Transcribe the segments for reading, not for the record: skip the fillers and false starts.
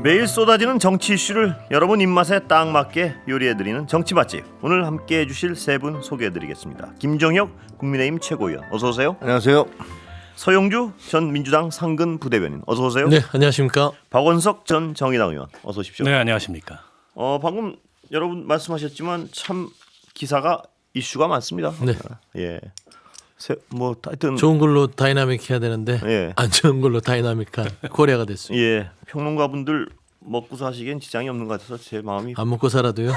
매일 쏟아지는 정치 이슈를 여러분 입맛에 딱 맞게 요리해드리는 정치 맛집. 오늘 함께해 주실 세 분 소개해드리겠습니다. 김종혁 국민의힘 최고위원 어서 오세요. 안녕하세요. 서영주 전 민주당 상근 부대변인 어서 오세요. 네, 안녕하십니까. 박원석 전 정의당 의원 어서 오십시오. 네, 안녕하십니까. 방금 여러분 말씀하셨지만 참 기사가 이슈가 많습니다. 네. 예. 뭐 하여튼 좋은 걸로 다이나믹해야 되는데 예. 안 좋은 걸로 다이나믹한 코리아가 됐습니다. 예, 평론가분들 먹고 사시기엔 지장이 없는 것 같아서 제 마음이 안 먹고 살아도요.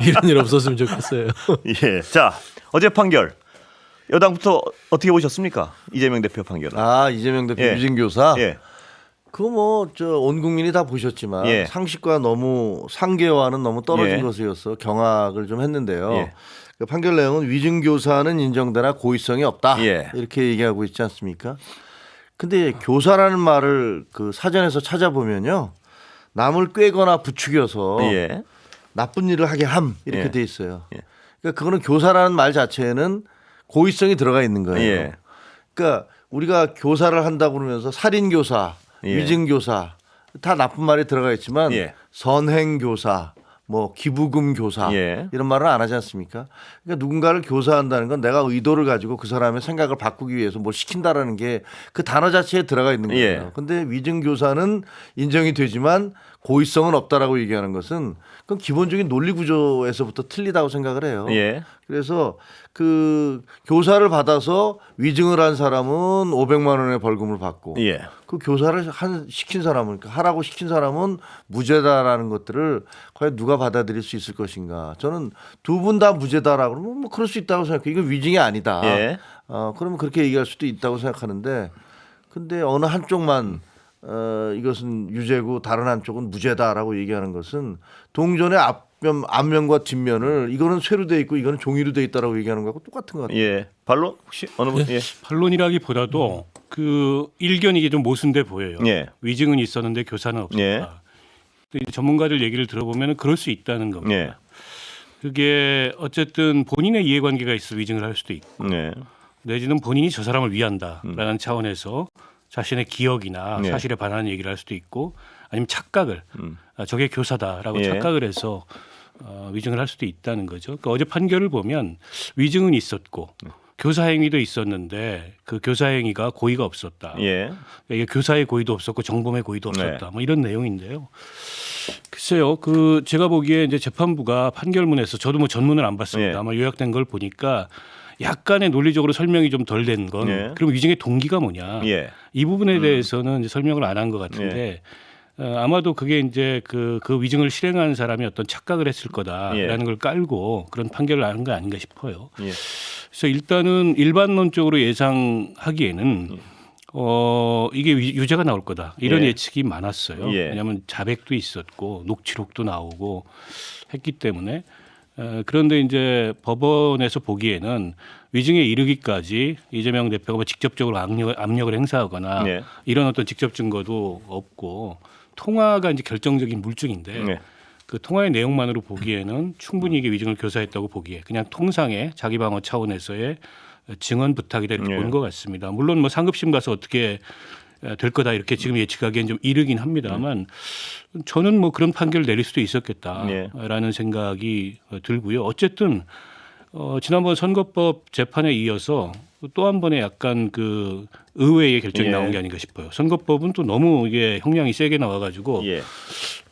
이런 일 없었으면 좋겠어요. 예. 자, 어제 판결 여당부터 어떻게 보셨습니까? 이재명 대표 판결. 이재명 대표 예. 위증교사. 예. 그거 뭐 저 온 국민이 다 보셨지만 예. 상식과 너무 상계와는 너무 떨어진 예. 것이어서 경악을 좀 했는데요. 예. 그 판결 내용은 위증교사는 인정되나 고의성이 없다. 예. 이렇게 얘기하고 있지 않습니까? 근데 교사라는 말을 그 사전에서 찾아보면요. 남을 꿰거나 부추겨서 예. 나쁜 일을 하게 함 이렇게 예. 돼 있어요. 예. 그러니까 그거는 교사라는 말 자체는 고의성이 들어가 있는 거예요. 예. 그러니까 우리가 교사를 한다고 그러면서 살인교사, 예. 위증교사 다 나쁜 말이 들어가 있지만 예. 선행교사, 뭐 기부금 교사 예. 이런 말을 안 하지 않습니까? 그러니까 누군가를 교사한다는 건 내가 의도를 가지고 그 사람의 생각을 바꾸기 위해서 뭘 시킨다라는 게 그 단어 자체에 들어가 있는 거예요. 예. 근데 위증교사는 인정이 되지만 고의성은 없다라고 얘기하는 것은 그건 기본적인 논리 구조에서부터 틀리다고 생각을 해요. 예. 그래서 그 교사를 받아서 위증을 한 사람은 500만 원의 벌금을 받고 예. 그 교사를 시킨 사람은 그러니까 하라고 시킨 사람은 무죄다라는 것들을 과연 누가 받아들일 수 있을 것인가? 저는 두 분 다 무죄다라고 그러면 뭐 그럴 수 있다고 생각해요. 이건 위증이 아니다. 예. 그러면 그렇게 얘기할 수도 있다고 생각하는데 근데 어느 한쪽만 이것은 유죄고 다른 한쪽은 무죄다라고 얘기하는 것은 동전의 앞면과 뒷면을 이거는 쇠로 돼 있고 이거는 종이로 돼 있다라고 얘기하는 거하고 똑같은 것 같아요. 예. 반론 혹시 어느 분? 예. 반론이라기보다도 그 일견이 이게 좀 모순돼 보여요. 예. 위증은 있었는데 교사는 없었다. 예. 근데 이제 전문가들 얘기를 들어보면 그럴 수 있다는 겁니다. 예. 그게 어쨌든 본인의 이해관계가 있어 위증을 할 수도 있고 예. 내지는 본인이 저 사람을 위한다라는 차원에서 자신의 기억이나 예. 사실에 반하는 얘기를 할 수도 있고 아니면 착각을 저게 교사다라고 예. 착각을 해서 위증을 할 수도 있다는 거죠. 그러니까 어제 판결을 보면 위증은 있었고 교사 행위도 있었는데 그 교사 행위가 고의가 없었다. 예. 그러니까 이게 교사의 고의도 없었고 정범의 고의도 없었다. 네. 뭐 이런 내용인데요. 글쎄요, 그 제가 보기에 이제 재판부가 판결문에서 저도 뭐 전문을 안 봤습니다. 예. 아마 요약된 걸 보니까 약간의 논리적으로 설명이 좀 덜 된 건 예. 그럼 위증의 동기가 뭐냐 예. 이 부분에 대해서는 이제 설명을 안 한 것 같은데 아마도 그게 이제 그 위증을 실행한 사람이 어떤 착각을 했을 거다라는 걸 깔고 그런 판결을 한 거 아닌가 싶어요. 예. 그래서 일단은 일반론적으로 예상하기에는 이게 유죄가 나올 거다 이런 예. 예측이 많았어요. 예. 왜냐하면 자백도 있었고 녹취록도 나오고 했기 때문에 그런데 이제 법원에서 보기에는 위증에 이르기까지 이재명 대표가 뭐 직접적으로 압력을 행사하거나 예. 이런 어떤 직접 증거도 없고 통화가 이제 결정적인 물증인데 예. 그 통화의 내용만으로 보기에는 충분히 이게 위증을 교사했다고 보기에 그냥 통상의 자기 방어 차원에서의 증언 부탁이다 이렇게 예. 보는 것 같습니다. 물론 뭐 상급심 가서 어떻게 될 거다 이렇게 지금 예측하기엔 좀 이르긴 합니다만 저는 뭐 그런 판결을 내릴 수도 있었겠다라는 생각이 들고요. 어쨌든 지난번 선거법 재판에 이어서 또 한 번의 약간 그 의외의 결정이 예. 나온 게 아닌가 싶어요. 선거법은 또 너무 이게 형량이 세게 나와가지고 예.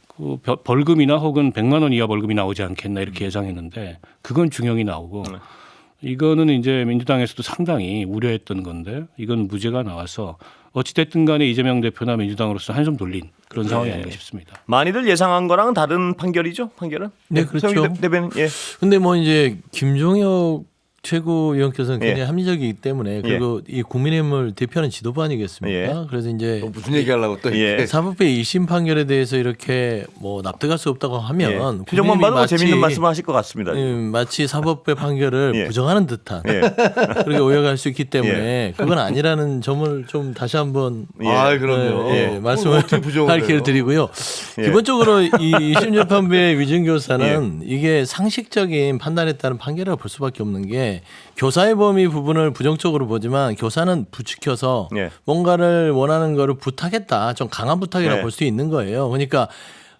그 벌금이나 혹은 100만 원 이하 벌금이 나오지 않겠나 이렇게 예상했는데 그건 중형이 나오고 이거는 이제 민주당에서도 상당히 우려했던 건데 이건 무죄가 나와서 어찌됐든 간에 이재명 대표나 민주당으로서 한숨 돌린 그런 상황이 아닌가 싶습니다. 많이들 예상한 거랑 다른 판결이죠? 판결은? 네, 그렇죠. 서영주 대변인. 예. 근데 뭐 이제 김종혁 최고위원께서는 예. 굉장히 합리적이기 때문에 그리고 이 국민의힘을 대표하는 지도부 아니겠습니까? 예. 그래서 이제 무슨 얘기하려고 또 예. 이렇게. 사법부의 1심 판결에 대해서 이렇게 뭐 납득할 수 없다고 하면 예. 표정만 봐도 마치 재밌는 말씀을 하실 것 같습니다. 마치 사법부의 판결을 예. 부정하는 듯한 예. 그렇게 오해할 수 있기 때문에 그건 아니라는 점을 좀 다시 한번 그럼요. 말씀을 어떻게 부정을 할 기회를 해요? 드리고요. 예. 기본적으로 이 1심 재판부의 위증교사는 이게 상식적인 판단에 따른 판결이라고 볼 수밖에 없는 게 게 교사의 범위 부분을 부정적으로 보지만 교사는 부추겨서 예. 뭔가를 원하는 거를 부탁했다. 좀 강한 부탁이라고 네. 볼 수 있는 거예요. 그러니까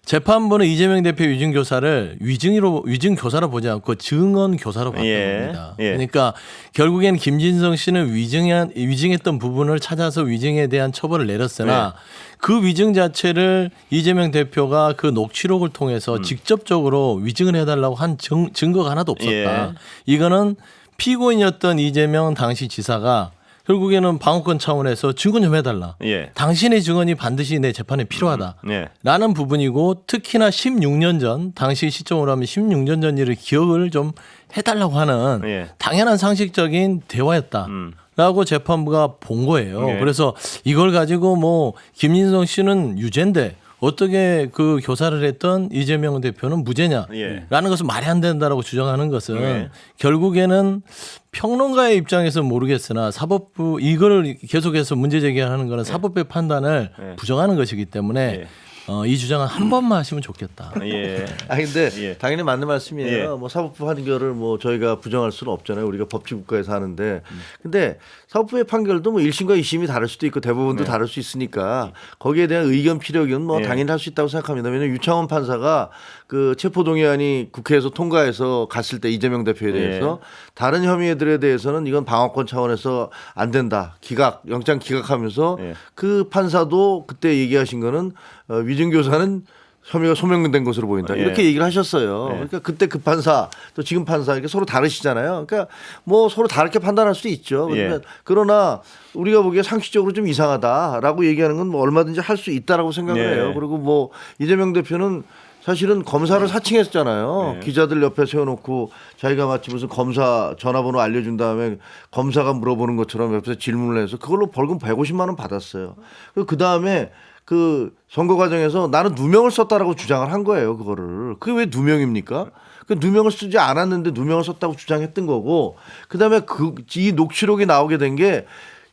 재판부는 이재명 대표 위증 교사를 위증 교사로 보지 않고 증언 교사로 봤다고 예. 봅니다. 예. 그러니까 결국엔 김진성 씨는 위증했던 부분을 찾아서 위증에 대한 처벌을 내렸으나 그 위증 자체를 이재명 대표가 그 녹취록을 통해서 직접적으로 위증을 해달라고 한 증거가 하나도 없었다. 예. 이거는 피고인이었던 이재명 당시 지사가 결국에는 방어권 차원에서 증거 좀 해달라. 예. 당신의 증언이 반드시 내 재판에 필요하다. 예. 라는 부분이고 특히나 16년 전 당시 시점으로 하면 16년 전 일을 기억을 좀 해달라고 하는 예. 당연한 상식적인 대화였다. 라고 재판부가 본 거예요. 예. 그래서 이걸 가지고 뭐 김인성 씨는 유죄인데 어떻게 그 교사를 했던 이재명 대표는 무죄냐라는 예. 것은 말이 안 된다라고 주장하는 것은 예. 결국에는 평론가의 입장에서 모르겠으나 사법부 이거를 계속해서 문제 제기하는 거는 사법부의 판단을 예. 부정하는 것이기 때문에 예. 이 주장은 한 번만 하시면 좋겠다. 예. 아니 근데 예. 당연히 맞는 말씀이에요. 예. 뭐 사법부 판결을 뭐 저희가 부정할 수는 없잖아요. 우리가 법치국가에서 하는데 근데 사법부의 판결도 뭐 1심과 2심이 다를 수도 있고 대법원도 다를 수 있으니까 거기에 대한 의견 피력은 뭐 예. 당연히 할 수 있다고 생각합니다. 왜냐하면 유창원 판사가 그 체포동의안이 국회에서 통과해서 갔을 때 이재명 대표에 대해서 다른 혐의들에 대해서는 이건 방어권 차원에서 안 된다. 기각 영장 기각하면서 예. 그 판사도 그때 얘기하신 거는 위증 교사는 혐의가 소명된 것으로 보인다. 예. 이렇게 얘기를 하셨어요. 예. 그러니까 그때 그 판사 또 지금 판사 이렇게 서로 다르시잖아요. 그러니까 뭐 서로 다르게 판단할 수도 있죠. 예. 그러나 우리가 보기에 상식적으로 좀 이상하다라고 얘기하는 건 뭐 얼마든지 할 수 있다라고 생각을 예. 해요. 그리고 뭐 이재명 대표는 사실은 검사를 사칭했잖아요. 네. 기자들 옆에 세워놓고 자기가 마치 무슨 검사 전화번호 알려준 다음에 검사가 물어보는 것처럼 옆에서 질문을 해서 그걸로 벌금 150만 원 받았어요. 그 다음에 그 선거 과정에서 나는 누명을 썼다라고 주장을 한 거예요. 그거를. 그게 왜 누명입니까? 그 누명을 쓰지 않았는데 누명을 썼다고 주장했던 거고 그다음에 이 녹취록이 나오게 된 게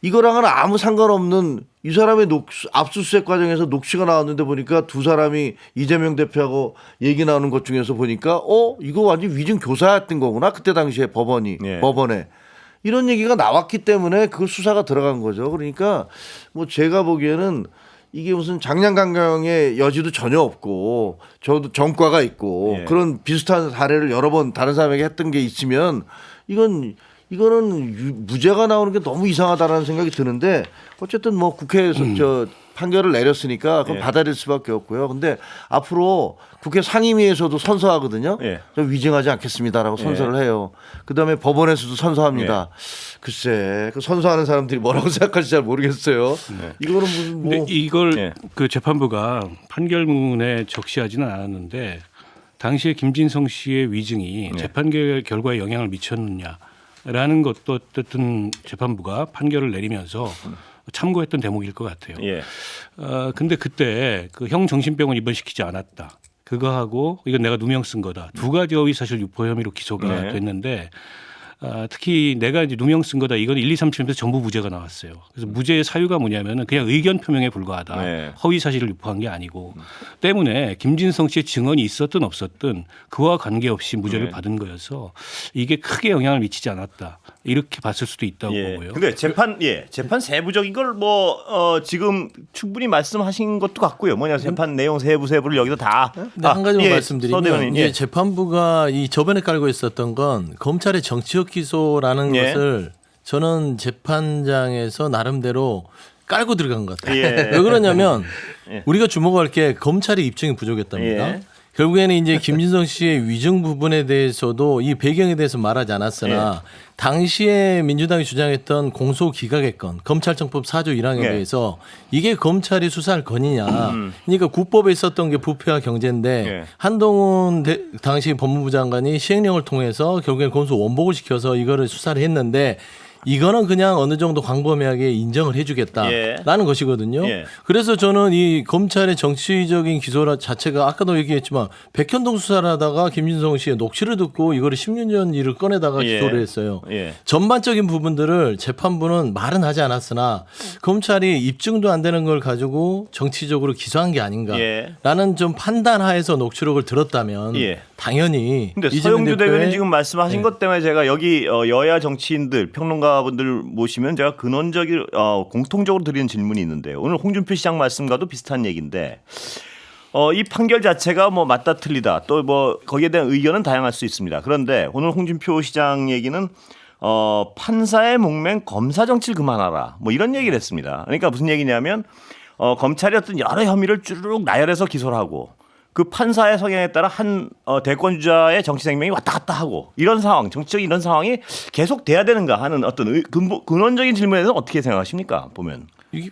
이거랑은 아무 상관없는 이 사람의 압수수색 과정에서 녹취가 나왔는데 보니까 두 사람이 이재명 대표하고 얘기 나오는 것 중에서 보니까 이거 완전 위증 교사였던 거구나. 그때 당시에 예. 법원에. 이런 얘기가 나왔기 때문에 그 수사가 들어간 거죠. 그러니까 뭐 제가 보기에는 이게 무슨 장량강경의 여지도 전혀 없고 저도 전과가 있고 예. 그런 비슷한 사례를 여러 번 다른 사람에게 했던 게 있으면 이거는 무죄가 나오는 게 너무 이상하다라는 생각이 드는데 어쨌든 뭐 국회에서 저 판결을 내렸으니까 그건 예. 받아들일 수밖에 없고요. 근데 앞으로 국회 상임위에서도 선서하거든요. 예. 저 위증하지 않겠습니다라고 선서를 해요. 그다음에 법원에서도 선서합니다. 글쎄 그 선서하는 사람들이 뭐라고 생각할지 잘 모르겠어요. 이거는 무슨 뭐 근데 이걸 예. 그 재판부가 판결문에 적시하지는 않았는데 당시에 김진성 씨의 위증이 재판 결과에 영향을 미쳤느냐라는 것도 어쨌든 재판부가 판결을 내리면서 참고했던 대목일 것 같아요. 예. 근데 그때 그 형 정신병원 입원시키지 않았다. 그거하고 이건 내가 누명 쓴 거다. 두 가지 허위사실 유포 혐의로 기소가 네. 됐는데 특히 내가 이제 누명 쓴 거다. 이건 1, 2, 3, 7에서 전부 무죄가 나왔어요. 그래서 무죄의 사유가 뭐냐면은 그냥 의견 표명에 불과하다. 네. 허위 사실을 유포한 게 아니고 때문에 김진성 씨의 증언이 있었든 없었든 그와 관계없이 무죄를 네. 받은 거여서 이게 크게 영향을 미치지 않았다. 이렇게 봤을 수도 있다고 보고요. 근데 재판 세부적인 걸 지금 충분히 말씀하신 것도 같고요. 뭐냐 재판 내용 세부를 여기서 다. 근데 한 가지만 서 말씀드리면 대변인, 이제 재판부가 이 저번에 깔고 있었던 건 검찰의 정치적 기소라는 예. 것을 저는 재판장에서 나름대로 깔고 들어간 것 같아요. 예. 왜 그러냐면 예. 우리가 주목할 게 검찰의 입증이 부족했답니다. 예. 결국에는 이제 김진성 씨의 위증 부분에 대해서도 이 배경에 대해서 말하지 않았으나 당시에 민주당이 주장했던 공소 기각의 건 검찰청법 4조 1항에 예. 대해서 이게 검찰이 수사할 건이냐. 그러니까 국법에 있었던 게 부패와 경제인데 예. 한동훈 당시 법무부 장관이 시행령을 통해서 결국엔 공소 원복을 시켜서 이거를 수사를 했는데 이거는 그냥 어느 정도 광범위하게 인정을 해주겠다라는 것이거든요. 예. 그래서 저는 이 검찰의 정치적인 기소 자체가 아까도 얘기했지만 백현동 수사를 하다가 김진성 씨의 녹취를 듣고 이거를 10년 전 일을 꺼내다가 예. 기소를 했어요. 예. 전반적인 부분들을 재판부는 말은 하지 않았으나 검찰이 입증도 안 되는 걸 가지고 정치적으로 기소한 게 아닌가라는 좀 판단하에서 녹취록을 들었다면 예. 당연히 근데 이재명 서영주 대표의 대변인 지금 말씀하신 네. 것 때문에 제가 여기 여야 정치인들 평론가분들 모시면 제가 근원적인 공통적으로 드리는 질문이 있는데요. 오늘 홍준표 시장 말씀과도 비슷한 얘기인데 이 판결 자체가 뭐 맞다 틀리다 또 뭐 거기에 대한 의견은 다양할 수 있습니다. 그런데 오늘 홍준표 시장 얘기는 판사의 목맹 검사 정치를 그만하라 뭐 이런 얘기를 했습니다. 그러니까 무슨 얘기냐면 검찰이 어떤 여러 혐의를 쭈르륵 나열해서 기소를 하고 그 판사의 성향에 따라 한 대권 주자의 정치 생명이 왔다 갔다 하고 이런 상황, 정치적인 이런 상황이 계속 돼야 되는가 하는 어떤 근원적인 질문에 대해서 어떻게 생각하십니까? 보면 이게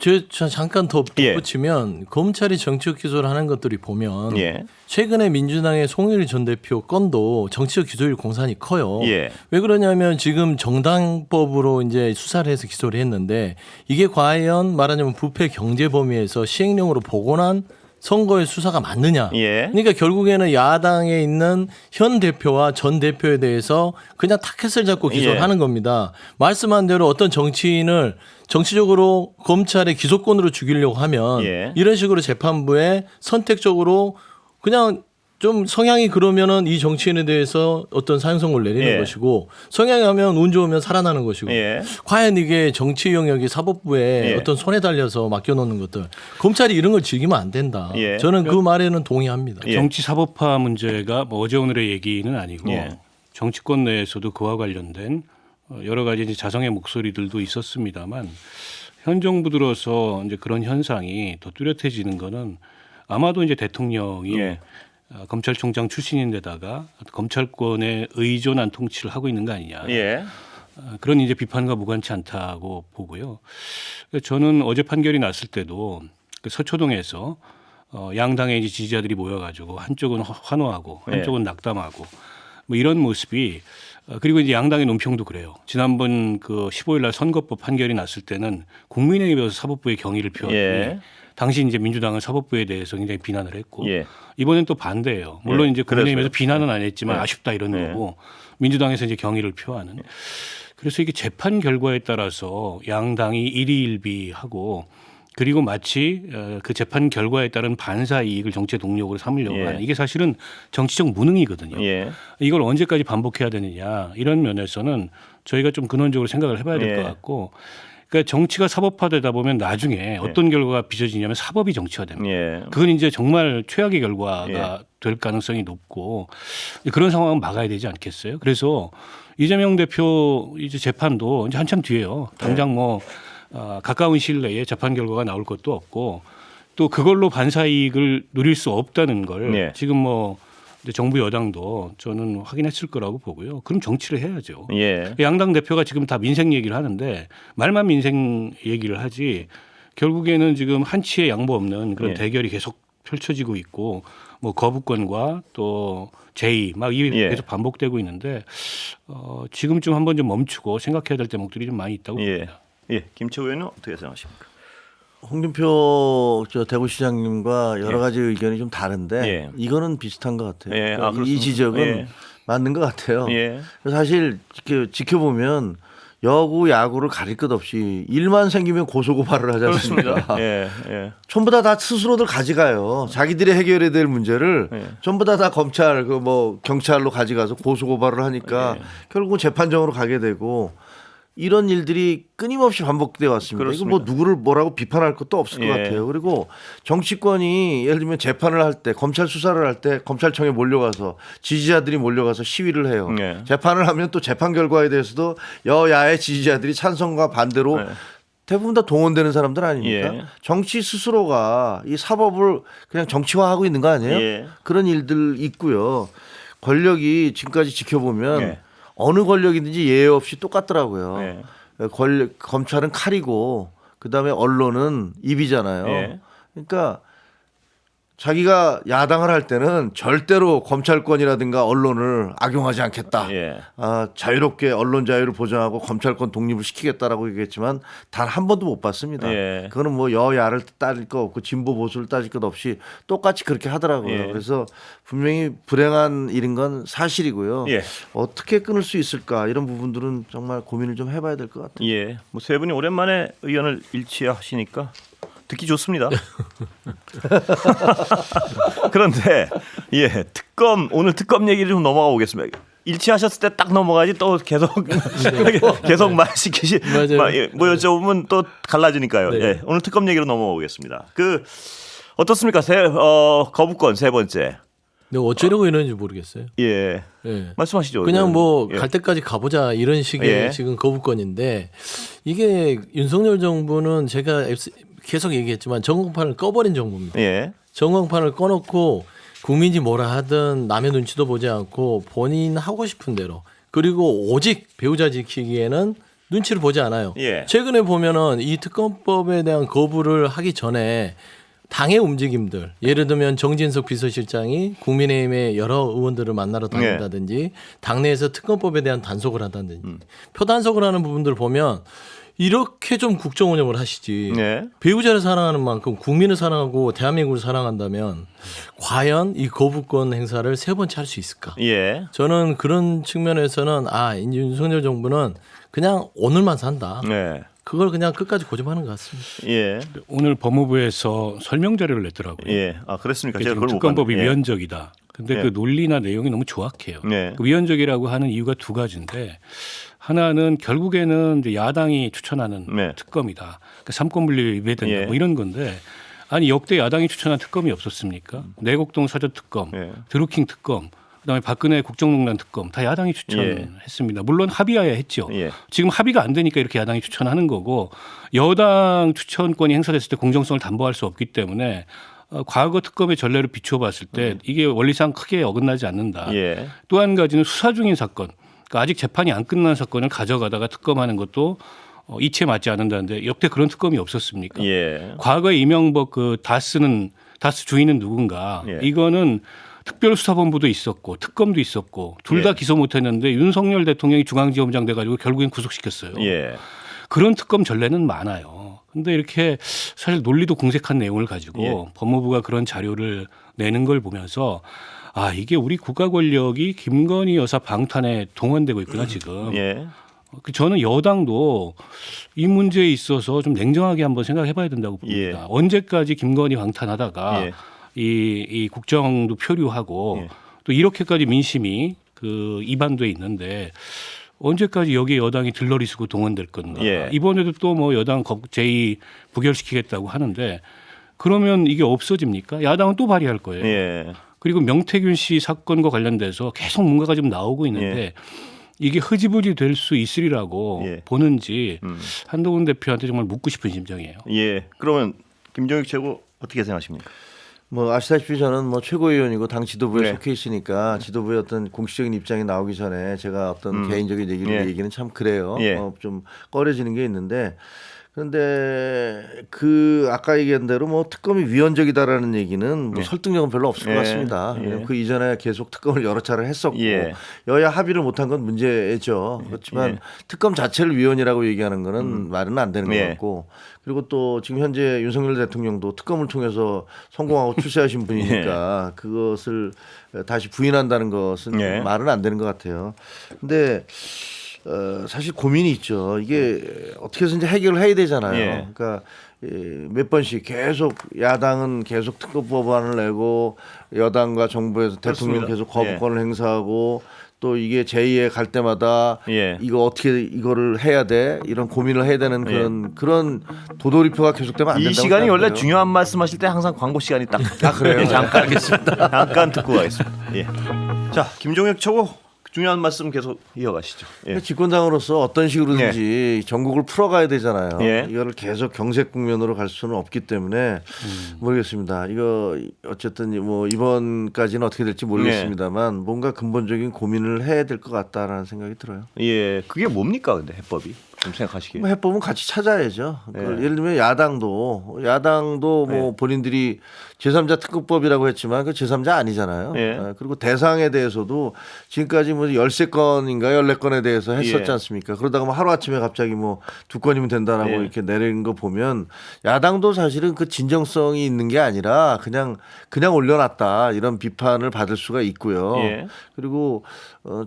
저 잠깐 더 덧붙이면 검찰이 정치적 기소를 하는 것들이 보면 예. 최근에 민주당의 송영길 전 대표 건도 정치적 기소율 공산이 커요. 예. 왜 그러냐면 지금 정당법으로 이제 수사를 해서 기소를 했는데 이게 과연 말하자면 부패 경제 범위에서 시행령으로 복원한 선거의 수사가 맞느냐. 예. 그러니까 결국에는 야당에 있는 현 대표와 전 대표에 대해서 그냥 타켓을 잡고 기소를 예. 하는 겁니다. 말씀한 대로 어떤 정치인을 정치적으로 검찰의 기소권으로 죽이려고 하면 예. 이런 식으로 재판부에 선택적으로 그냥 좀 성향이 그러면은 이 정치인에 대해서 어떤 사형 선고를 내리는 예. 것이고 성향이 하면 운 좋으면 살아나는 것이고 예. 과연 이게 정치 영역이 사법부에 예. 어떤 손에 달려서 맡겨놓는 것들 검찰이 이런 걸 즐기면 안 된다. 예. 저는 그 말에는 동의합니다. 예. 정치 사법화 문제가 뭐 어제 오늘의 얘기는 아니고 예. 정치권 내에서도 그와 관련된 여러 가지 이제 자성의 목소리들도 있었습니다만 현 정부 들어서 이제 그런 현상이 더 뚜렷해지는 거는 아마도 이제 대통령이 예. 검찰총장 출신인데다가 검찰권에 의존한 통치를 하고 있는 거 아니냐. 예. 그런 이제 비판과 무관치 않다고 보고요. 저는 어제 판결이 났을 때도 그 서초동에서 양당의 이제 지지자들이 모여가지고 한쪽은 환호하고 한쪽은 낙담하고 뭐 이런 모습이 그리고 이제 양당의 논평도 그래요. 지난번 그 15일 날 선거법 판결이 났을 때는 국민의힘에서 사법부의 경의를 표하더니 예. 당시 이제 민주당은 사법부에 대해서 굉장히 비난을 했고 예. 이번엔 또 반대예요. 물론 예. 이제 국민의힘에서 그래서요? 비난은 안 했지만 예. 아쉽다 이런 예. 거고 민주당에서 이제 경의를 표하는. 그래서 이게 재판 결과에 따라서 양당이 일희일비하고 그리고 마치 그 재판 결과에 따른 반사 이익을 정치의 동력으로 삼으려고 예. 하는 이게 사실은 정치적 무능이거든요. 예. 이걸 언제까지 반복해야 되느냐 이런 면에서는 저희가 좀 근원적으로 생각을 해봐야 될 것 예. 같고 그러니까 정치가 사법화되다 보면 나중에 어떤 결과가 빚어지냐면 사법이 정치화됩니다. 예. 그건 이제 정말 최악의 결과가 예. 될 가능성이 높고 그런 상황은 막아야 되지 않겠어요? 그래서 이재명 대표 이제 재판도 이제 한참 뒤에요. 당장 뭐 가까운 시일 내에 재판 결과가 나올 것도 없고 또 그걸로 반사 이익을 누릴 수 없다는 걸 예. 지금 뭐 이제 정부 여당도 저는 확인했을 거라고 보고요. 그럼 정치를 해야죠. 예. 양당 대표가 지금 다 민생 얘기를 하는데 말만 민생 얘기를 하지 결국에는 지금 한치의 양보 없는 그런 예. 대결이 계속 펼쳐지고 있고 뭐 거부권과 또 제의 막 이게 예. 계속 반복되고 있는데 지금쯤 한번 좀 멈추고 생각해야 될 대목들이 좀 많이 있다고 예. 봅니다. 예. 김채호 의원은 어떻게 생각하십니까? 홍준표 대구시장님과 여러 예. 가지 의견이 좀 다른데 예. 이거는 비슷한 것 같아요. 예. 그러니까 이 그렇습니까? 지적은 예. 맞는 것 같아요. 예. 사실 지켜보면 여구 야구를 가릴 것 없이 일만 생기면 고소고발을 하지 않습니까? 그렇습니다. 예. 예. 전부 다 스스로들 가져가요. 자기들이 해결해야 될 문제를 예. 전부 다 검찰 뭐 경찰로 가져가서 고소고발을 하니까 예. 결국은 재판정으로 가게 되고 이런 일들이 끊임없이 반복돼 왔습니다. 이거 뭐 누구를 뭐라고 비판할 것도 없을 것 예. 같아요. 그리고 정치권이 예를 들면 재판을 할 때 검찰 수사를 할 때 검찰청에 몰려가서 지지자들이 몰려가서 시위를 해요. 예. 재판을 하면 또 재판 결과에 대해서도 여야의 지지자들이 찬성과 반대로 예. 대부분 다 동원되는 사람들 아닙니까? 예. 정치 스스로가 이 사법을 그냥 정치화하고 있는 거 아니에요? 예. 그런 일들 있고요. 권력이 지금까지 지켜보면 예. 어느 권력이든지 예외 없이 똑같더라고요. 예. 검찰은 칼이고 그다음에 언론은 입이잖아요. 예. 그러니까 자기가 야당을 할 때는 절대로 검찰권이라든가 언론을 악용하지 않겠다. 예. 자유롭게 언론 자유를 보장하고 검찰권 독립을 시키겠다라고 얘기했지만 단 한 번도 못 봤습니다. 예. 그거는 뭐 여야를 따질 것 없고 진보 보수를 따질 것 없이 똑같이 그렇게 하더라고요. 예. 그래서 분명히 불행한 일인 건 사실이고요. 예. 어떻게 끊을 수 있을까 이런 부분들은 정말 고민을 좀 해봐야 될 것 같아요. 예. 뭐 세 분이 오랜만에 의견을 일치하시니까 듣기 좋습니다. 그런데 예, 오늘 특검 얘기를 좀 넘어가 보겠습니다. 일치하셨을 때 딱 넘어가지 또 계속 말 시키시 맞아요. 뭐 여쭤보면 또 갈라지니까요. 네. 예, 오늘 특검 얘기로 넘어가 보겠습니다. 어떻습니까? 거부권 세 번째. 근데 어쩌려고 이러는지 모르겠어요. 예. 예. 말씀하시죠. 그냥 뭐 예. 갈 때까지 가보자 이런 식의 예. 지금 거부권인데 이게 윤석열 정부는 제가 계속 얘기했지만 전광판을 꺼버린 정부입니다. 예. 전광판을 꺼놓고 국민이 뭐라 하든 남의 눈치도 보지 않고 본인 하고 싶은 대로 그리고 오직 배우자 지키기에는 눈치를 보지 않아요. 예. 최근에 보면은 이 특검법에 대한 거부를 하기 전에 당의 움직임들 예를 들면 정진석 비서실장이 국민의힘의 여러 의원들을 만나러 다닌다든지 당내에서 특검법에 대한 단속을 한다든지 표단속을 하는 부분들을 보면 이렇게 좀 국정 운영을 하시지 네. 배우자를 사랑하는 만큼 국민을 사랑하고 대한민국을 사랑한다면 과연 이 거부권 행사를 세 번째 할 수 있을까? 예. 저는 그런 측면에서는 이제 윤석열 정부는 그냥 오늘만 산다. 네. 그걸 그냥 끝까지 고집하는 것 같습니다. 예. 오늘 법무부에서 설명 자료를 냈더라고요. 예. 그랬습니까? 제가 지금 그걸 못 특검법이 봤는데. 예. 위헌적이다. 근데 예. 그 논리나 내용이 너무 조악해요. 네. 그 위헌적이라고 하는 이유가 두 가지인데 하나는 결국에는 이제 야당이 추천하는 네. 특검이다. 그러니까 삼권분립에 위배된다. 예. 뭐 이런 건데 아니 역대 야당이 추천한 특검이 없었습니까? 내곡동 사저 특검, 예. 드루킹 특검, 그다음에 박근혜 국정농단 특검 다 야당이 추천했습니다. 물론 합의하에 했죠. 예. 지금 합의가 안 되니까 이렇게 야당이 추천하는 거고 여당 추천권이 행사됐을 때 공정성을 담보할 수 없기 때문에 과거 특검의 전례를 비추어 봤을 때 이게 원리상 크게 어긋나지 않는다. 예. 또 한 가지는 수사 중인 사건, 그러니까 아직 재판이 안 끝난 사건을 가져가다가 특검하는 것도 이치에 맞지 않는다는데 역대 그런 특검이 없었습니까? 예. 과거에 이명박 다스 주인은 누군가 예. 이거는 특별수사본부도 있었고 특검도 있었고 둘 다 예. 기소 못했는데 윤석열 대통령이 중앙지검장 돼가지고 결국엔 구속시켰어요. 예. 그런 특검 전례는 많아요. 근데 이렇게 사실 논리도 궁색한 내용을 가지고 예. 법무부가 그런 자료를 내는 걸 보면서 이게 우리 국가 권력이 김건희 여사 방탄에 동원되고 있구나 지금. 예. 저는 여당도 이 문제에 있어서 좀 냉정하게 한번 생각해봐야 된다고 봅니다. 예. 언제까지 김건희 방탄하다가 예. 이 국정도 표류하고 예. 또 이렇게까지 민심이 이반도에 있는데 언제까지 여기에 여당이 들러리 쓰고 동원될 건가. 예. 이번에도 또 뭐 여당 제2 부결시키겠다고 하는데 그러면 이게 없어집니까? 야당은 또 발의할 거예요. 예. 그리고 명태균 씨 사건과 관련돼서 계속 뭔가가 좀 나오고 있는데 예. 이게 흐지부지 될 수 있으리라고 예. 보는지 한동훈 대표한테 정말 묻고 싶은 심정이에요. 예. 그러면 김종익 최고 어떻게 생각하십니까? 뭐 아시다시피 저는 뭐 최고위원이고 당 지도부에 네. 속해 있으니까 지도부의 어떤 공식적인 입장이 나오기 전에 제가 어떤 개인적인 얘기를 얘기는 참 그래요. 예. 좀 꺼려지는 게 있는데 그런데 아까 얘기한 대로 뭐 특검이 위헌적이다라는 얘기는 뭐 설득력은 별로 없을 것 예. 같습니다. 예. 왜냐하면 그 이전에 계속 특검을 여러 차례 했었고 예. 여야 합의를 못한 건 문제죠. 그렇지만 예. 특검 자체를 위헌이라고 얘기하는 거는 말은 안 되는 것 예. 같고 그리고 또 지금 현재 윤석열 대통령도 특검을 통해서 성공하고 출세하신 분이니까 그것을 다시 부인한다는 것은 예. 말은 안 되는 것 같아요. 근데 사실 고민이 있죠. 이게 어떻게 해서 이제 해결을 해야 되잖아요. 예. 그러니까 몇 번씩 계속 야당은 계속 특검법안을 내고 여당과 정부에서 대통령 그렇습니다. 계속 거부권을 행사하고 또 이게 제2에 갈 때마다 예. 이거 어떻게 이거를 해야 돼 이런 고민을 해야 되는 그런 도돌이표가 계속되면 안 이 된다고 시간이 원래 생각해요. 중요한 말씀하실 때 항상 광고 시간이 딱. 그래요? 예, 잠깐 하겠습니다. 잠깐 듣고 가겠습니다. 예. 자, 김종혁 최고 중요한 말씀 계속 이어가시죠. 예. 집권당으로서 어떤 식으로든지 전국을 풀어가야 되잖아요. 예. 이거를 계속 경색 국면으로 갈 수는 없기 때문에 모르겠습니다. 이거 어쨌든 뭐 이번까지는 어떻게 될지 모르겠습니다만 뭔가 근본적인 고민을 해야 될 것 같다라는 생각이 들어요. 예. 그게 뭡니까 근데 해법이? 좀 생각하시기에. 뭐 해법은 같이 찾아야죠. 예. 예를 들면 야당도 뭐 본인들이 제3자 특검법이라고 했지만 그 제3자 아니잖아요. 예. 그리고 대상에 대해서도 지금까지 뭐 13건인가 14건에 대해서 했었지 예. 않습니까? 그러다가 뭐 하루아침에 갑자기 뭐 2건이면 된다라고 예. 이렇게 내리는 거 보면 야당도 사실은 그 진정성이 있는 게 아니라 그냥 올려놨다 이런 비판을 받을 수가 있고요. 예. 그리고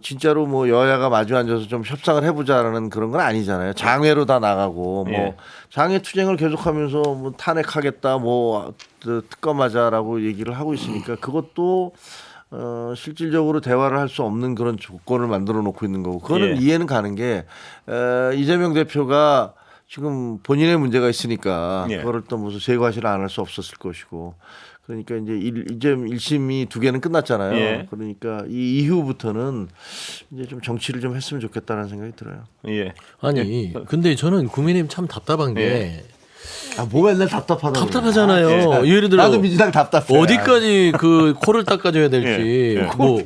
진짜로 뭐 여야가 마주 앉아서 좀 협상을 해보자라는 그런 건 아니잖아요. 장외로 다 나가고 뭐 예. 장외 투쟁을 계속하면서 뭐 탄핵하겠다 뭐 특검하자라고 얘기를 하고 있으니까 그것도 실질적으로 대화를 할 수 없는 그런 조건을 만들어 놓고 있는 거고 그거는 예. 이해는 가는 게 이재명 대표가 지금 본인의 문제가 있으니까 예. 그거를 또 무슨 세과실 안 할 수 없었을 것이고 그러니까 이제 이제 1심이 2개는 끝났잖아요. 예. 그러니까 이 이후부터는 이제 좀 정치를 좀 했으면 좋겠다는 생각이 들어요. 예. 아니 근데 저는 국민의힘 참 답답한 게 뭐가 맨날 답답하다. 답답하잖아요. 예를 들어 나도 민주당 답답해. 어디까지 그 코를 닦아줘야 될지 예. 예. 뭐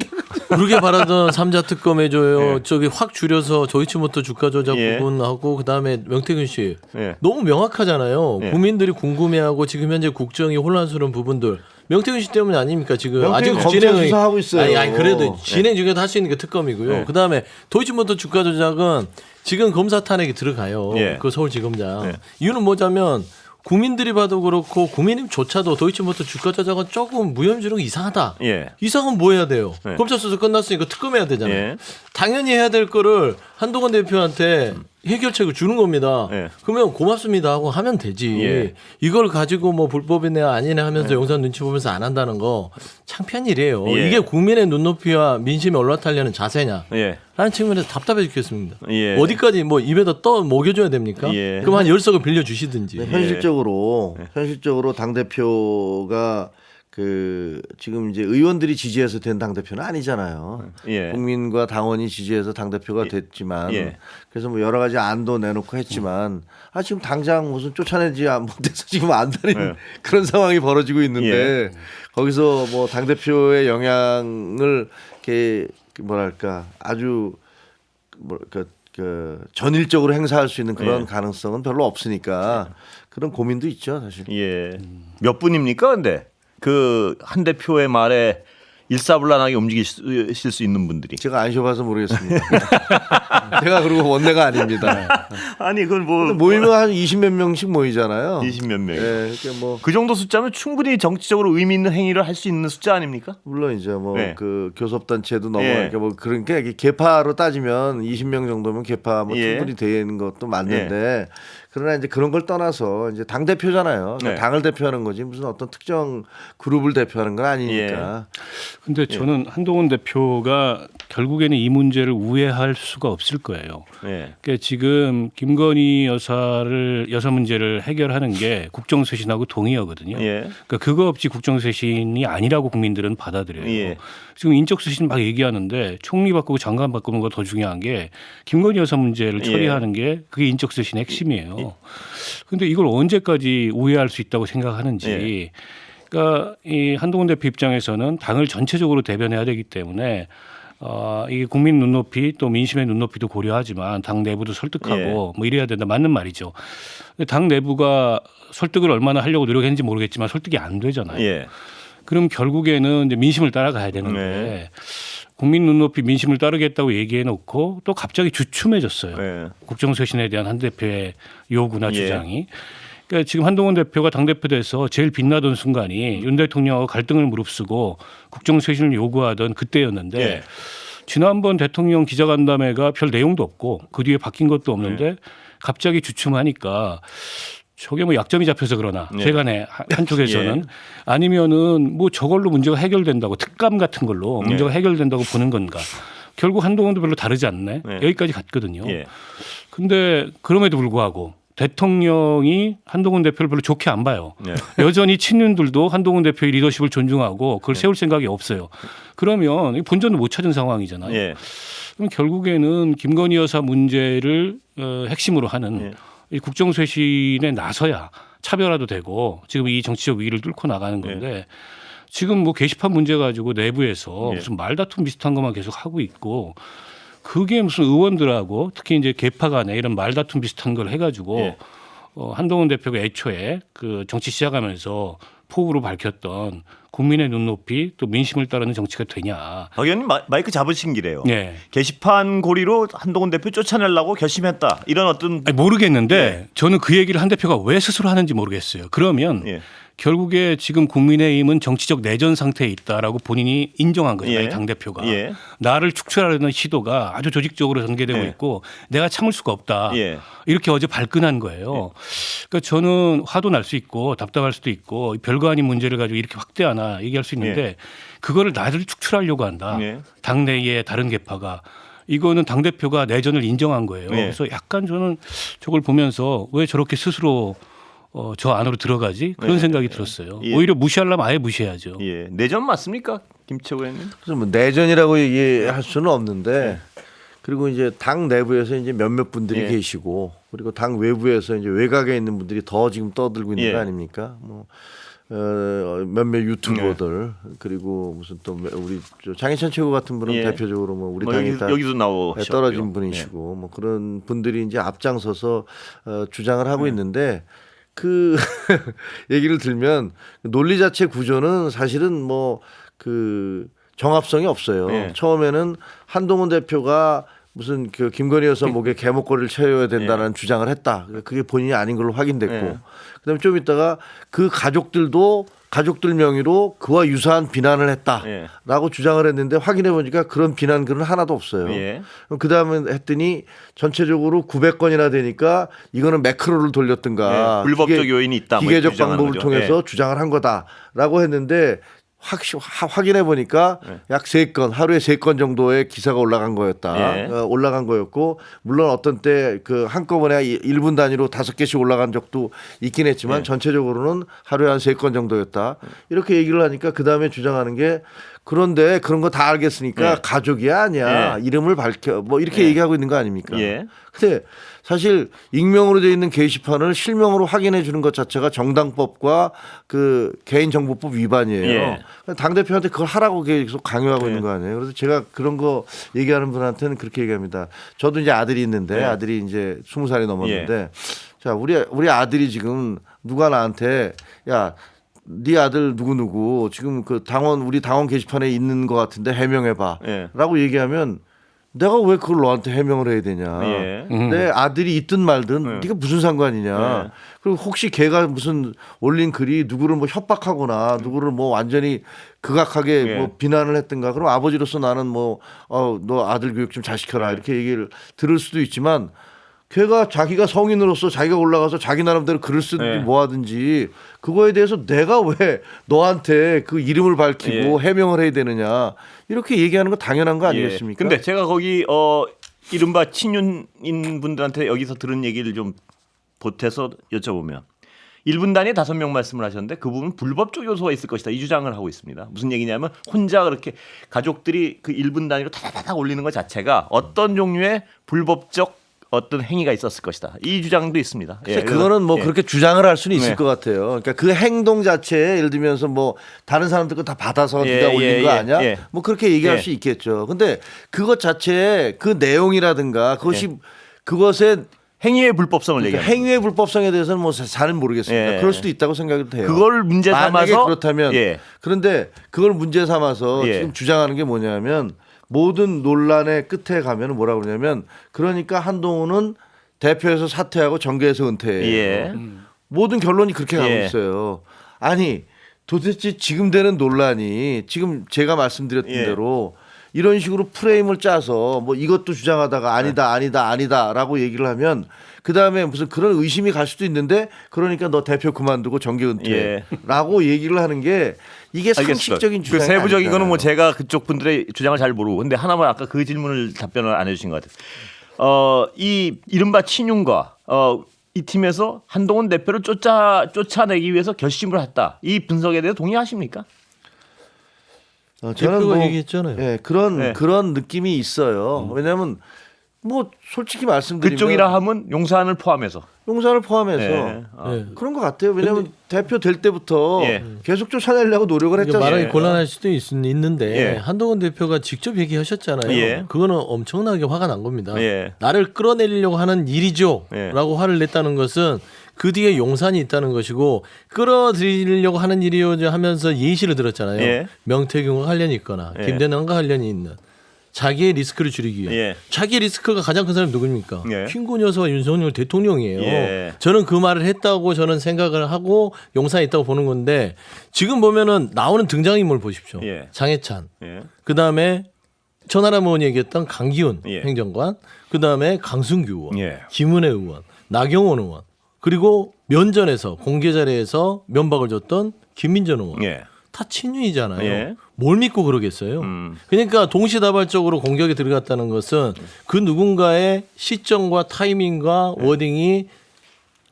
그러게 바라던 3자 특검 해줘요. 예. 저기 확 줄여서 도이치모터 주가 조작 예. 부분하고 그다음에 명태균 씨 예. 너무 명확하잖아요. 예. 국민들이 궁금해하고 지금 현재 국정이 혼란스러운 부분들 명태균 씨 때문에 아닙니까 지금 아직 명태균 검찰 진행을 수사하고 있어요. 아니 그래도 진행 중에도 할 수 있는 게 특검이고요. 예. 그다음에 도이치모터 주가 조작은 지금 검사 탄핵이 들어가요. 예. 그 서울지검장 예. 이유는 뭐냐면 국민들이 봐도 그렇고 국민님조차도 도이치모터 주가 조작은 조금 무혐의로 이상하다. 예. 이상은 뭐 해야 돼요? 예. 검찰 수사 끝났으니까 특검해야 되잖아요. 예. 당연히 해야 될 거를 한동훈 대표한테 해결책을 주는 겁니다. 예. 그러면 고맙습니다 하고 하면 되지. 예. 이걸 가지고 뭐 불법이네 아니네 하면서 영상 눈치 보면서 안 한다는 거 창피한 일이에요. 예. 이게 국민의 눈높이와 민심에 올라타려는 자세냐? 예. 라는 측면에서 답답해 죽겠습니다. 예. 어디까지 뭐 입에다 먹여줘야 됩니까? 예. 그럼 한 10석을 빌려주시든지. 네, 현실적으로 당 대표가 그 지금 이제 의원들이 지지해서 된 당 대표는 아니잖아요. 예. 국민과 당원이 지지해서 당 대표가 됐지만 예. 그래서 뭐 여러 가지 안도 내놓고 했지만 지금 당장 무슨 쫓아내지 못해서 지금 안 다니는 예. 그런 상황이 벌어지고 있는데 거기서 뭐 당 대표의 영향을 이렇게 뭐랄까 아주 그 전일적으로 행사할 수 있는 그런 예. 가능성은 별로 없으니까 그런 고민도 있죠 사실. 예. 몇 분입니까? 근데 그 한 대표의 말에 일사불란하게 움직이실 수 있는 분들이. 제가 안 쉬어봐서 모르겠습니다. 제가 그리고 원내가 아닙니다. 아니 그건 뭐 모이면 한 20몇 명씩 모이잖아요. 20몇 명. 예, 그러니까 뭐 그 정도 숫자면 충분히 정치적으로 의미 있는 행위를 할 수 있는 숫자 아닙니까? 물론 이제 뭐 네. 그 교섭단체도 넘어 예. 그러니까 뭐 그러니까 이게 개파로 따지면 20명 정도면 개파 뭐 예. 충분히 되는 것도 맞는데 그러나 이제 그런 걸 떠나서 이제 당 대표잖아요. 그러니까 네. 당을 대표하는 거지 무슨 어떤 특정 그룹을 대표하는 건 아니니까. 근데 저는 한동훈 대표가 결국에는 이 문제를 우회할 수가 없을 거예요. 예. 그러니까 지금 김건희 여사 문제를 해결하는 게 국정쇄신하고 동의어거든요. 예. 그러니까 그거 없이 국정쇄신이 아니라고 국민들은 받아들여요. 예. 지금 인적쇄신 막 얘기하는데 총리 바꾸고 장관 바꾸는 거 더 중요한 게 김건희 여사 문제를 예. 처리하는 게 그게 인적쇄신의 핵심이에요. 그런데 이걸 언제까지 우회할 수 있다고 생각하는지. 예. 그러니까 이 한동훈 대표 입장에서는 당을 전체적으로 대변해야 되기 때문에 이게 국민 눈높이 또 민심의 눈높이도 고려하지만 당 내부도 설득하고 예. 뭐 이래야 된다 맞는 말이죠. 근데 당 내부가 설득을 얼마나 하려고 노력했는지 모르겠지만 설득이 안 되잖아요. 예. 그럼 결국에는 이제 민심을 따라가야 되는데 네. 국민 눈높이 민심을 따르겠다고 얘기해놓고 또 갑자기 주춤해졌어요. 예. 국정쇄신에 대한 한 대표의 요구나 예. 주장이. 그러니까 지금 한동훈 대표가 당대표 돼서 제일 빛나던 순간이 윤 대통령하고 갈등을 무릅쓰고 국정쇄신을 요구하던 그때였는데 예. 지난번 대통령 기자간담회가 별 내용도 없고 그 뒤에 바뀐 것도 없는데 네. 갑자기 주춤하니까 저게 뭐 약점이 잡혀서 그러나 네. 세간의 한쪽에서는 예. 아니면은 뭐 저걸로 문제가 해결된다고 특감 같은 걸로 네. 문제가 해결된다고 보는 건가. 결국 한동훈도 별로 다르지 않네. 네. 여기까지 갔거든요. 예. 근데 그럼에도 불구하고 대통령이 한동훈 대표를 별로 좋게 안 봐요. 네. 여전히 친윤들도 한동훈 대표의 리더십을 존중하고 그걸 세울 생각이 없어요. 그러면 본전도 못 찾은 상황이잖아요. 예. 그럼 결국에는 김건희 여사 문제를 핵심으로 하는 예. 이 국정쇄신에 나서야 차별화도 되고 지금 이 정치적 위기를 뚫고 나가는 건데 지금 뭐 게시판 문제 가지고 내부에서 예. 무슨 말다툼 비슷한 것만 계속 하고 있고 그게 무슨 의원들하고 특히 이제 개파 간에 이런 말다툼 비슷한 걸 해가지고 예. 한동훈 대표가 애초에 그 정치 시작하면서 포부로 밝혔던 국민의 눈높이 또 민심을 따르는 정치가 되냐. 박 의원님 마이크 잡으신 기래요. 예. 게시판 고리로 한동훈 대표 쫓아내려고 결심했다. 이런 어떤 아니, 모르겠는데 저는 그 얘기를 한 대표가 왜 스스로 하는지 모르겠어요. 그러면 예. 결국에 지금 국민의힘은 정치적 내전 상태에 있다라고 본인이 인정한 거예요. 예. 당대표가. 예. 나를 축출하려는 시도가 아주 조직적으로 전개되고 예. 있고 내가 참을 수가 없다. 예. 이렇게 어제 발끈한 거예요. 그러니까 저는 화도 날 수 있고 답답할 수도 있고 별거 아닌 문제를 가지고 이렇게 확대하나 얘기할 수 있는데 그거를 나를 축출하려고 한다. 예. 당내의 다른 계파가. 이거는 당대표가 내전을 인정한 거예요. 예. 그래서 약간 저는 저걸 보면서 왜 저렇게 스스로 저 안으로 들어가지? 그런 예. 생각이 들었어요. 예. 오히려 무시하려면 아예 무시해야죠. 예. 내전 맞습니까? 김치호 의원님? 그래서 뭐 내전이라고 얘기할 수는 없는데 그리고 이제 당 내부에서 이제 몇몇 분들이 예. 계시고 그리고 당 외부에서 이제 외곽에 있는 분들이 더 지금 떠들고 있는 예. 거 아닙니까? 뭐 몇몇 유튜버들 그리고 무슨 또 우리 장희찬 최고 같은 분은 예. 대표적으로 뭐 우리 뭐 당에 다 여기도 나오셨고요. 떨어진 분이시고 뭐 그런 분들이 이제 앞장서서 주장을 하고 있는데 그 얘기를 들면 논리 자체 구조는 사실은 뭐 그 정합성이 없어요. 예. 처음에는 한동훈 대표가 무슨 그 김건희 여사 목에 개목걸이를 채워야 된다는 주장을 했다. 그게 본인이 아닌 걸로 확인됐고, 예. 그다음에 좀 있다가 그 가족들도 가족들 명의로 그와 유사한 비난을 했다라고 주장을 했는데 확인해 보니까 그런 비난 글은 하나도 없어요. 예. 그 다음에 했더니 전체적으로 900건이나 되니까 이거는 매크로를 돌렸든가 예. 불법적 요인이 있다. 뭐 기계적 주장하는 방법을 거죠. 통해서 주장을 한 거다라고 했는데 확인해 보니까 약 3건 하루에 3건 정도의 기사가 올라간 거였다. 예. 올라간 거였고 물론 어떤 때 그 한꺼번에 1분 단위로 5개씩 올라간 적도 있긴 했지만 예. 전체적으로는 하루에 한 3건 정도였다. 이렇게 얘기를 하니까 그다음에 주장하는 게 그런데 그런 거 다 알겠으니까 예. 가족이야 아니야. 예. 이름을 밝혀 뭐 이렇게 예. 얘기하고 있는 거 아닙니까? 예. 근데 사실 익명으로 되어 있는 게시판을 실명으로 확인해 주는 것 자체가 정당법과 그 개인정보법 위반이에요. 예. 당 대표한테 그걸 하라고 계속 강요하고 예. 있는 거 아니에요. 그래서 제가 그런 거 얘기하는 분한테는 그렇게 얘기합니다. 저도 이제 아들이 있는데 예. 아들이 이제 20살이 넘었는데 자 우리 아들이 지금 누가 나한테 야 네 아들 누구 지금 그 당원 우리 당원 게시판에 있는 것 같은데 해명해봐라고 예. 얘기하면 내가 왜 그걸 너한테 해명을 해야 되냐. 예. 내 아들이 있든 말든 네가 무슨 상관이냐. 그리고 혹시 걔가 무슨 올린 글이 누구를 뭐 협박하거나 누구를 뭐 완전히 극악하게 예. 뭐 비난을 했든가 그럼 아버지로서 나는 뭐 너 아들 교육 좀 잘 시켜라 이렇게 얘기를 들을 수도 있지만 걔가 자기가 성인으로서 자기가 올라가서 자기 나름대로 글을 쓰든지 예. 뭐 하든지 그거에 대해서 내가 왜 너한테 그 이름을 밝히고 해명을 해야 되느냐 이렇게 얘기하는 거 당연한 거 아니겠습니까? 근데 제가 거기 이른바 친윤인 분들한테 여기서 들은 얘기를 좀 보태서 여쭤보면 1분 단위에 5명 말씀을 하셨는데 그 부분은 불법적 요소가 있을 것이다 이 주장을 하고 있습니다. 무슨 얘기냐면 혼자 그렇게 가족들이 그 1분 단위로 타다다닥 올리는 것 자체가 어떤 종류의 불법적 어떤 행위가 있었을 것이다. 이 주장도 있습니다. 예, 글쎄, 그거는 뭐 예. 그렇게 주장을 할 수는 있을 네. 것 같아요. 그러니까 그 행동 자체에 예를 들면서 뭐 다른 사람들 거 다 받아서 예, 네가 올린 예, 거 예, 아니야? 예. 뭐 그렇게 얘기할 예. 수 있겠죠. 근데 그것 자체에 그 내용이라든가 그것이 그것의 행위의 불법성을 그러니까 얘기합니다. 행위의 불법성에 대해서는 뭐 잘은 모르겠습니다. 예. 그럴 수도 있다고 생각이 돼요. 그걸 문제 만약에 삼아서 그렇다면 예. 그런데 그걸 문제 삼아서 예. 지금 주장하는 게 뭐냐면 모든 논란의 끝에 가면 뭐라고 그러냐면 그러니까 한동훈은 대표에서 사퇴하고 정계에서 은퇴해요. 예. 모든 결론이 그렇게 가고 예. 있어요. 아니 도대체 지금 되는 논란이 지금 제가 말씀드렸던 예. 대로 이런 식으로 프레임을 짜서 뭐 이것도 주장하다가 아니다라고 얘기를 하면 그다음에 무슨 그런 의심이 갈 수도 있는데 그러니까 너 대표 그만두고 정계 은퇴라고 얘기를 하는 게 이게 알겠습니다. 상식적인 그 주장이 세부적인 거는 뭐 아닐까요? 제가 그쪽 분들의 주장을 잘 모르고 근데 하나만 아까 그 질문을 답변을 안 해주신 것 같아요. 이 이른바 친윤과 이 팀에서 한동훈 대표를 쫓아내기 위해서 결심을 했다. 이 분석에 대해서 동의하십니까? 저는 대표가 뭐 얘기했잖아요. 예, 그런 네. 그런 느낌이 있어요. 왜냐하면 뭐 솔직히 말씀드리면 그쪽이라 하면 용산을 포함해서. 용산을 포함해서 네. 네. 그런 것 같아요. 왜냐하면 대표 될 때부터 예. 계속 쫓아내려고 노력을 그러니까 했잖아요. 말하기 곤란할 수도 있는데 예. 한동훈 대표가 직접 얘기하셨잖아요. 예. 그거는 엄청나게 화가 난 겁니다. 예. 나를 끌어내리려고 하는 일이죠. 예. 라고 화를 냈다는 것은 그 뒤에 용산이 있다는 것이고 끌어들이려고 하는 일이오자 하면서 예시를 들었잖아요. 예. 명태균과 관련이 있거나 예. 김대남과 관련이 있는 자기의 리스크를 줄이기 위해 예. 자기의 리스크가 가장 큰 사람이 누굽니까? 예. 킹군 여사와 윤석열 대통령이에요. 예. 저는 그 말을 했다고 저는 생각을 하고 용산에 있다고 보는 건데 지금 보면은 나오는 등장인물 보십시오. 예. 장해찬. 예. 그다음에 천하람 의원이 얘기했던 강기훈 예. 행정관, 그다음에 강승규 의원, 예. 김은혜 의원, 나경원 의원, 그리고 면전에서 공개 자리에서 면박을 줬던 김민전 의원. 예. 다 친윤이잖아요. 예. 뭘 믿고 그러겠어요? 그러니까 동시다발적으로 공격에 들어갔다는 것은 그 누군가의 시점과 타이밍과 워딩이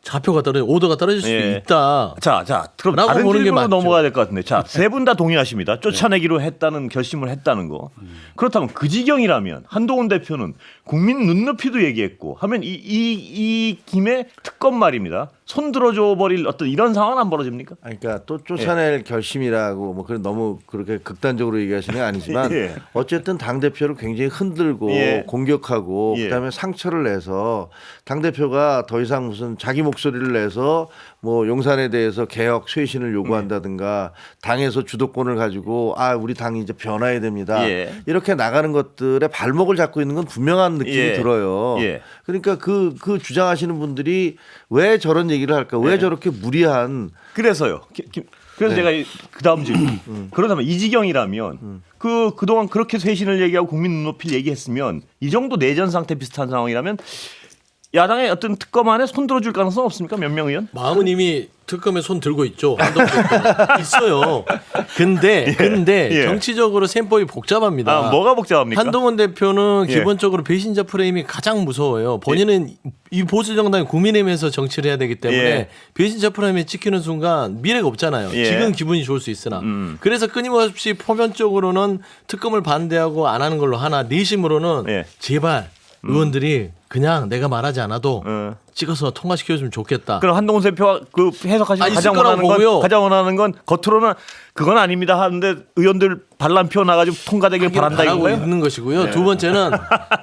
좌표가 떨어져 오더가 떨어질 수도 예. 있다. 자, 그럼 라고 다른 보는 게 질문으로 맞죠. 넘어가야 될 것 같은데. 자, 세 분 다 동의하십니다. 쫓아내기로 했다는 결심을 했다는 거. 그렇다면 그 지경이라면 한동훈 대표는 국민 눈높이도 얘기했고 하면 이 김에 특검 말입니다. 손 들어줘 버릴 어떤 이런 상황은 안 벌어집니까? 아니, 그러니까 또 쫓아낼 결심이라고 뭐 그런 너무 그렇게 극단적으로 얘기하시는 게 아니지만 예. 어쨌든 당 대표를 굉장히 흔들고 예. 공격하고 예. 그다음에 상처를 내서 당 대표가 더 이상 무슨 자기 목소리를 내서 뭐 용산에 대해서 개혁 쇄신을 요구한다든가 당에서 주도권을 가지고 우리 당이 이제 변화해야 됩니다. 예. 이렇게 나가는 것들의 발목을 잡고 있는 건 분명한 느낌이 예. 들어요. 예. 그러니까 그 주장하시는 분들이 왜 저런 얘기를 할까? 왜 예. 저렇게 무리한 그래서요. 그래서 제가 그 다음 질문. 그렇다면 이 지경이라면 그동안 그렇게 쇄신을 얘기하고 국민 눈높이를 얘기했으면 이 정도 내전 상태 비슷한 상황이라면 야당의 어떤 특검 안에 손 들어줄 가능성 없습니까? 몇 명 의원? 마음은 이미 특검에 손 들고 있죠. 한동훈 대표. 있어요. 근데 예. 정치적으로 셈법이 복잡합니다. 뭐가 복잡합니까? 한동훈 대표는 예. 기본적으로 배신자 프레임이 가장 무서워요. 본인은 이 보수 정당이 국민의힘에서 정치를 해야 되기 때문에 예. 배신자 프레임에 찍히는 순간 미래가 없잖아요. 예. 지금 기분이 좋을 수 있으나. 그래서 끊임없이 표면적으로는 특검을 반대하고 안 하는 걸로 하나 내심으로는 예. 제발 의원들이 그냥 내가 말하지 않아도 찍어서 통과시켜주면 좋겠다. 그럼 한동훈 대표가 그 해석하시는 아니, 가장 있을 거라고 보고요. 가장 원하는 건 겉으로는 그건 아닙니다 하는데 의원들 반란 피워나가지고 통과되길 바란다 바라고 이거예요? 있는 것이고요. 두 번째는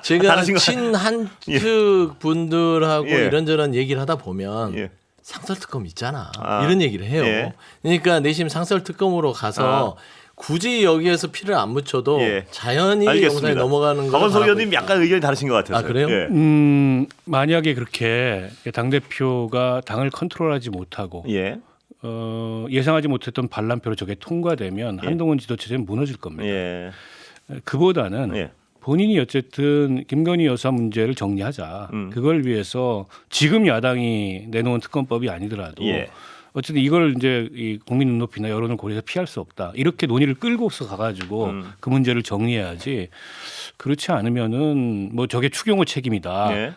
제가 다르신 거- 친한측 분들하고 예. 이런저런 얘기를 하다 보면 예. 상설특검 있잖아. 아. 이런 얘기를 해요. 예. 그러니까 내심 상설특검으로 가서 굳이 여기에서 피를 안 묻혀도 예. 자연히 용산에 알겠습니다. 넘어가는 거. 박원석 의원님 약간 의견이 다르신 것 같아서. 아, 그래요? 만약에 그렇게 당 대표가 당을 컨트롤하지 못하고 예. 예상하지 못했던 반란표로 저게 통과되면 한동훈 지도체제는 무너질 겁니다. 예. 그보다는 예. 본인이 어쨌든 김건희 여사 문제를 정리하자. 그걸 위해서 지금 야당이 내놓은 특검법이 아니더라도 예. 어쨌든 이걸 이제 이 국민 눈높이나 여론을 고려해서 피할 수 없다. 이렇게 논의를 끌고서 가가지고 그 문제를 정리해야지. 그렇지 않으면은 뭐 저게 추경호 책임이다. 예.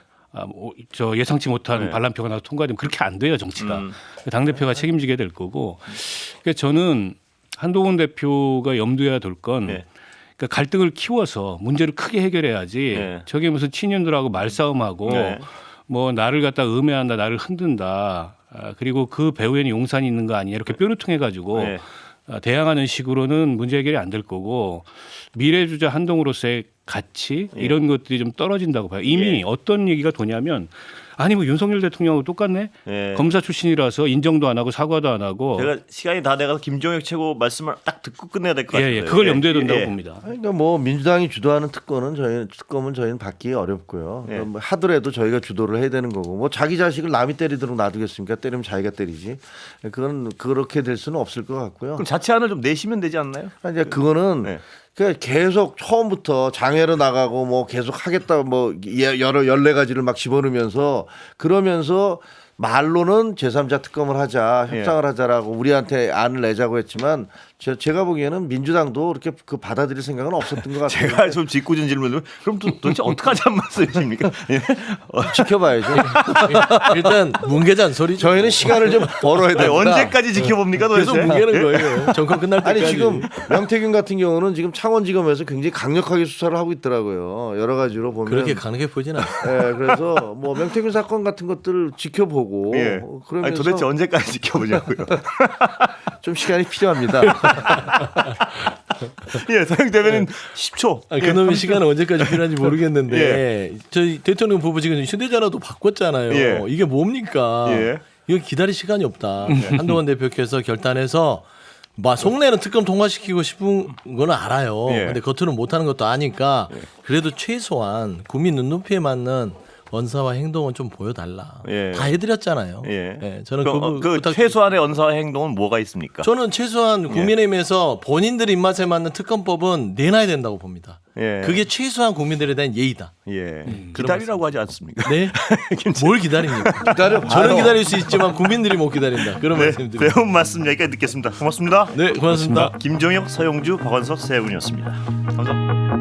저 예상치 못한 네. 반란표가 나서 통과되면 그렇게 안 돼요 정치가. 당 대표가 책임지게 될 거고. 그러니까 저는 한동훈 대표가 염두해야 될 건. 네. 그러니까 갈등을 키워서 문제를 크게 해결해야지. 네. 저게 무슨 친윤들하고 말싸움하고 네. 뭐 나를 갖다 음해한다, 나를 흔든다. 그리고 그 배후에는 용산이 있는 거 아니냐 이렇게 뾰루퉁해 가지고 네. 대항하는 식으로는 문제 해결이 안 될 거고 미래주자 한동으로서의 가치 이런 것들이 좀 떨어진다고 봐요. 이미 예. 어떤 얘기가 도냐면 아니 뭐 윤석열 대통령하고 똑같네. 예. 검사 출신이라서 인정도 안 하고 사과도 안 하고. 제가 시간이 다 돼가서 김종혁 최고 말씀을 딱 듣고 끝내야 될 것 같아요. 예, 그걸 염두에 둔다고 봅니다. 그러니까 뭐 민주당이 주도하는 특검은 저희는 받기 어렵고요. 예. 뭐 하더라도 저희가 주도를 해야 되는 거고 뭐 자기 자식을 남이 때리도록 놔두겠습니까? 때리면 자기가 때리지. 그건 그렇게 될 수는 없을 것 같고요. 그럼 자체안을 좀 내시면 되지 않나요? 이제 그거는 네. 그 계속 처음부터 장외로 나가고 뭐 계속 하겠다 뭐 여러 14가지를 막 집어넣으면서 그러면서 말로는 제3자 특검을 하자 협상을 하자라고 우리한테 안을 내자고 했지만 제가 보기에는 민주당도 그렇게 그 받아들일 생각은 없었던 것 같아요. 제가 좀 짓궂은 질문을 그럼 도대체 어떻게 하자는 말씀이십니까? 예. 지켜봐야죠. 일단 뭉개자는 소리죠. 저희는 시간을 좀 벌어야 아니, 됩니다. 언제까지 지켜봅니까 계속 도대체? 뭉개는 거예요. 정권 끝날 때까지. 아니 지금 명태균 같은 경우는 지금 창원지검에서 굉장히 강력하게 수사를 하고 있더라고요. 여러 가지로 보면 그렇게 가능해 보진 않아요. 예, 그래서 뭐 명태균 사건 같은 것들을 지켜보고 예. 그러면서 아니, 도대체 언제까지 지켜보냐고요. 좀 시간이 필요합니다. 예, 서영 대변인 10초. 아니, 그놈의 시간은 언제까지 필요한지 모르겠는데 예. 저희 대통령 부부 지금 휴대전화도 바꿨잖아요. 예. 이게 뭡니까? 예. 이거 기다릴 시간이 없다. 한동훈 대표께서 결단해서 막 속내는 특검 통과시키고 싶은 거는 알아요. 예. 근데 겉으로는 못하는 것도 아니까 그래도 최소한 국민 눈높이에 맞는 언사와 행동은 좀 보여달라. 예. 다 해드렸잖아요. 예. 예, 저는 그 부탁- 최소한의 언사와 행동은 뭐가 있습니까? 저는 최소한 국민의힘에서 본인들 입맛에 맞는 특검법은 내놔야 된다고 봅니다. 예. 그게 최소한 국민들에 대한 예의다. 예. 기다리라고 하지 않습니까? 네? 뭘 기다립니까? 기다려봐요. 저는 기다릴 수 있지만 국민들이 못 기다린다. 그런 네, 말씀드립니다. 배운 말씀 여기까지 듣겠습니다. 고맙습니다. 네, 고맙습니다. 김종혁, 서영주, 박원석 세 분이었습니다. 감사합니다.